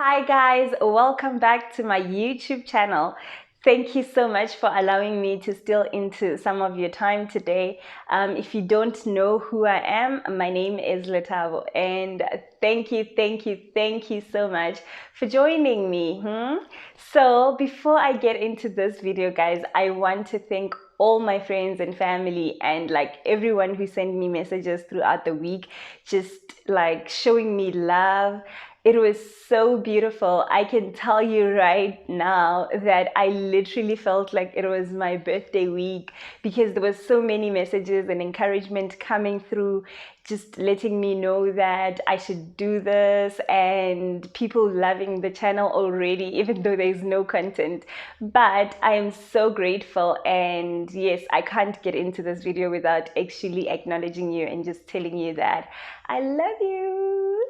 Hi guys, welcome back to my YouTube channel. Thank you so much for allowing me to steal into some of your time today. If you don't know who I am, my name is Letabo, and thank you so much for joining me. So before I get into this video, guys, I want to thank all my friends and family and like everyone who sent me messages throughout the week, just like showing me love. It was so beautiful. I can tell you right now that I literally felt like it was my birthday week because there was so many messages and encouragement coming through, just letting me know that I should do this, and people loving the channel already, even though there's no content. But I am so grateful, and yes, I can't get into this video without actually acknowledging you and just telling you that I love you.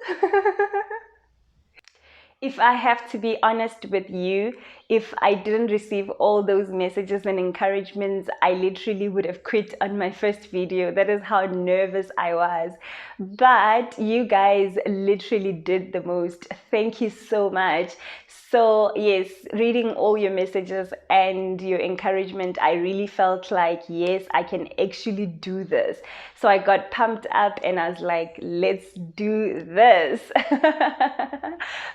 If I have to be honest with you, if I didn't receive all those messages and encouragements, I literally would have quit on my first video. That is how nervous I was. But you guys literally did the most. Thank you so much. So yes, reading all your messages and your encouragement, I really felt like, yes, I can actually do this. So I got pumped up and I was like, let's do this.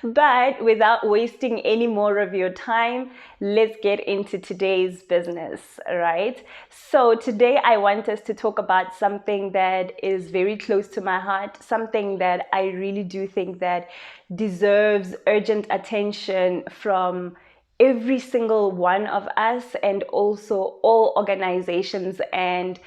But without wasting any more of your time, let's get into today's business, right? So today I want us to talk about something that is very close to my heart, something that I really do think that deserves urgent attention from every single one of us, and also all organizations and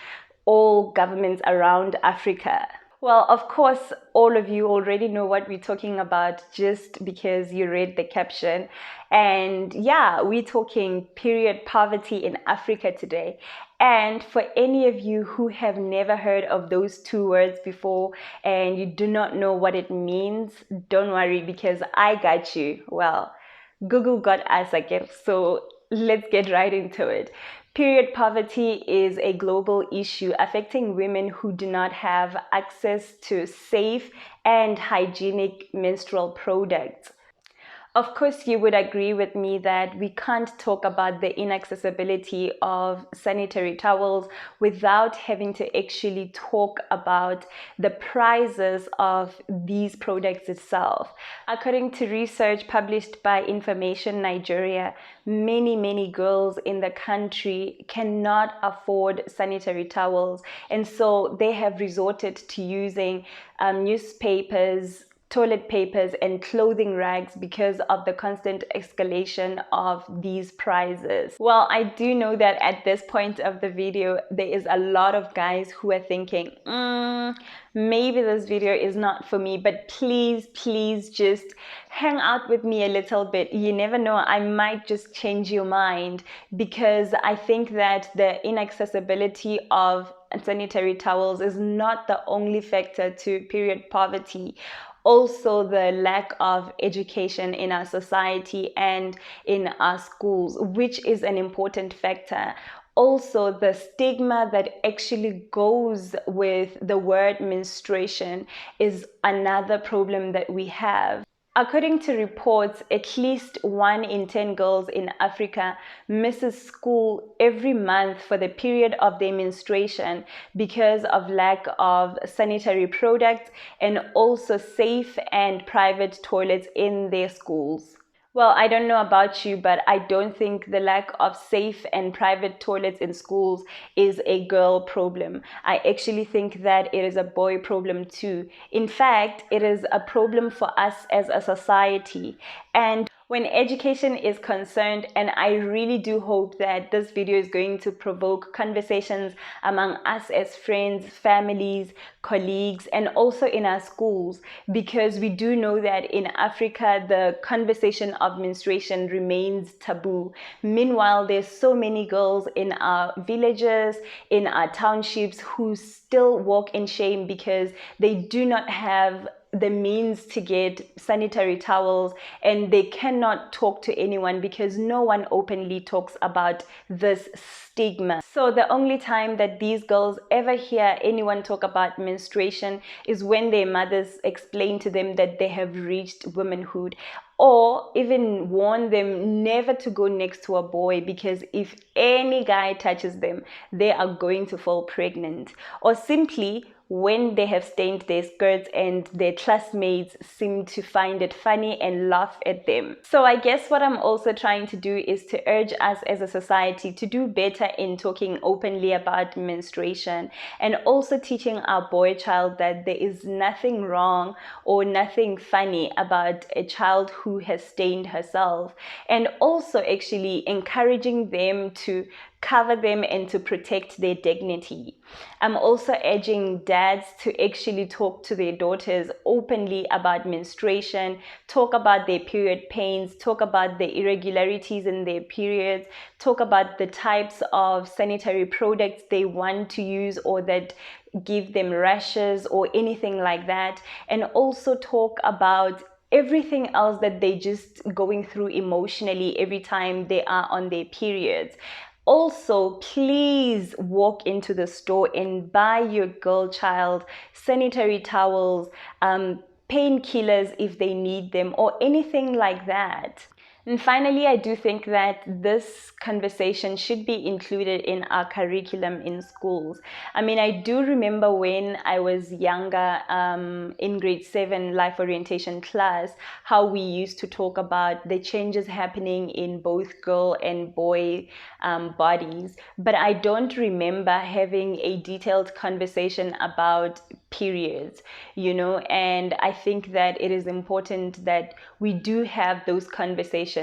all governments around Africa. Well, of course, all of you already know what we're talking about just because you read the caption. And yeah, we're talking period poverty in Africa today. And for any of you who have never heard of those two words before and you do not know what it means, don't worry because I got you. Well, Google got us, I guess. So let's get right into it. Period poverty is a global issue affecting women who do not have access to safe and hygienic menstrual products. Of course, you would agree with me that we can't talk about the inaccessibility of sanitary towels without having to actually talk about the prices of these products itself. According to research published by Information Nigeria, many girls in the country cannot afford sanitary towels, and so they have resorted to using newspapers, toilet papers and clothing rags because of the constant escalation of these prices. Well, I do know that at this point of the video, there is a lot of guys who are thinking, maybe this video is not for me, but please just hang out with me a little bit. You never know, I might just change your mind, because I think that the inaccessibility of sanitary towels is not the only factor to period poverty. Also, the lack of education in our society and in our schools, which is an important factor. Also, the stigma that actually goes with the word menstruation is another problem that we have. According to reports, at least 1 in 10 girls in Africa misses school every month for the period of their menstruation because of lack of sanitary products and also safe and private toilets in their schools. Well, I don't know about you, but I don't think the lack of safe and private toilets in schools is a girl problem. I actually think that it is a boy problem too. In fact, it is a problem for us as a society. And when education is concerned, and I really do hope that this video is going to provoke conversations among us as friends, families, colleagues, and also in our schools, because we do know that in Africa, the conversation of menstruation remains taboo. Meanwhile, there's so many girls in our villages, in our townships, who still walk in shame because they do not have the means to get sanitary towels, and they cannot talk to anyone because no one openly talks about this stigma. So the only time that these girls ever hear anyone talk about menstruation is when their mothers explain to them that they have reached womanhood, or even warn them never to go next to a boy because if any guy touches them, they are going to fall pregnant. Or simply when they have stained their skirts and their classmates seem to find it funny and laugh at them. So I guess what I'm also trying to do is to urge us as a society to do better in talking openly about menstruation, and also teaching our boy child that there is nothing wrong or nothing funny about a child who has stained herself, and also actually encouraging them to cover them and to protect their dignity. I'm also urging dads to actually talk to their daughters openly about menstruation, talk about their period pains, talk about the irregularities in their periods, talk about the types of sanitary products they want to use or that give them rashes or anything like that, and also talk about everything else that they just going through emotionally every time they are on their periods. Also, please walk into the store and buy your girl child sanitary towels, painkillers if they need them, or anything like that. And finally, I do think that this conversation should be included in our curriculum in schools. I mean, I do remember when I was younger, in grade 7 life orientation class, how we used to talk about the changes happening in both girl and boy bodies. But I don't remember having a detailed conversation about periods, and I think that it is important that we do have those conversations.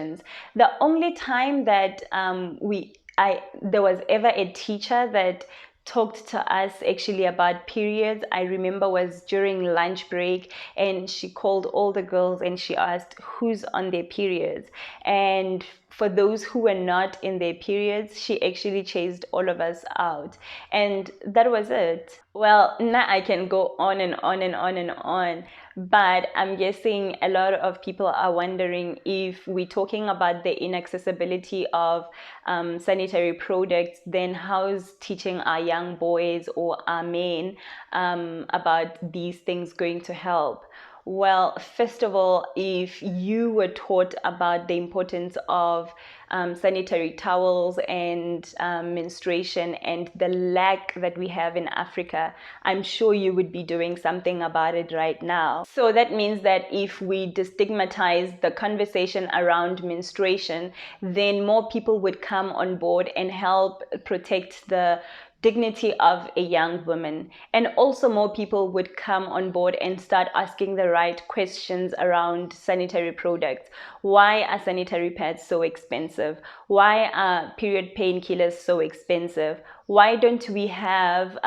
The only time that there was ever a teacher that talked to us actually about periods, I remember, was during lunch break, and she called all the girls and she asked who's on their periods, and for those who were not in their periods, she actually chased all of us out, and that was it. Well, now I can go on and on and on and on, but I'm guessing a lot of people are wondering, if we're talking about the inaccessibility of sanitary products, then how's teaching our young boys or our men about these things going to help? Well, first of all, if you were taught about the importance of sanitary towels and menstruation and the lack that we have in Africa, I'm sure you would be doing something about it right now. So that means that if we destigmatize the conversation around menstruation, then more people would come on board and help protect the dignity of a young woman, and also more people would come on board and start asking the right questions around sanitary products. Why are sanitary pads so expensive? Why are period painkillers so expensive? Why don't we have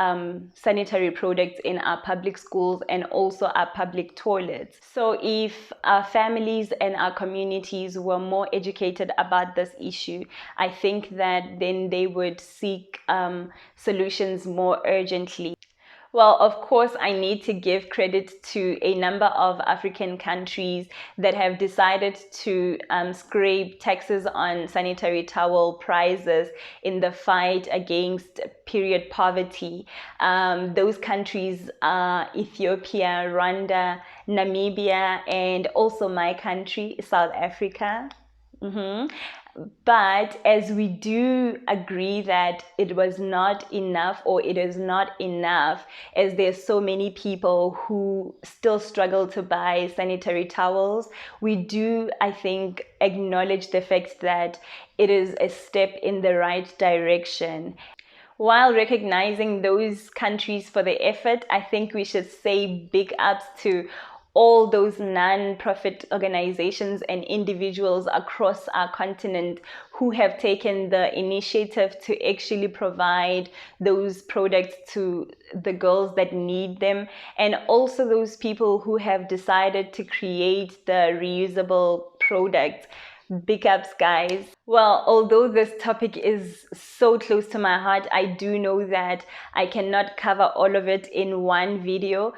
sanitary products in our public schools and also our public toilets? So if our families and our communities were more educated about this issue, I think that then they would seek solutions more urgently. Well, of course, I need to give credit to a number of African countries that have decided to scrape taxes on sanitary towel prices in the fight against period poverty. Those countries are Ethiopia, Rwanda, Namibia, and also my country, South Africa. But as we do agree that it was not enough, or it is not enough, as there's so many people who still struggle to buy sanitary towels, we do, I think, acknowledge the fact that it is a step in the right direction. While recognizing those countries for the effort, I think we should say big ups to all those non-profit organizations and individuals across our continent who have taken the initiative to actually provide those products to the girls that need them, and also those people who have decided to create the reusable products. Big ups, guys. Well, although this topic is so close to my heart, I do know that I cannot cover all of it in one video.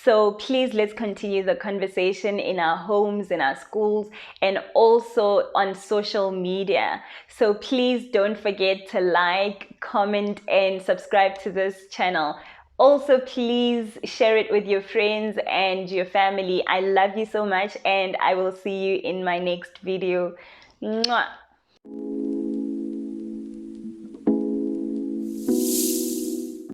So please, let's continue the conversation in our homes, in our schools, and also on social media. So please don't forget to like, comment, and subscribe to this channel. Also, please share it with your friends and your family. I love you so much, and I will see you in my next video. Mwah.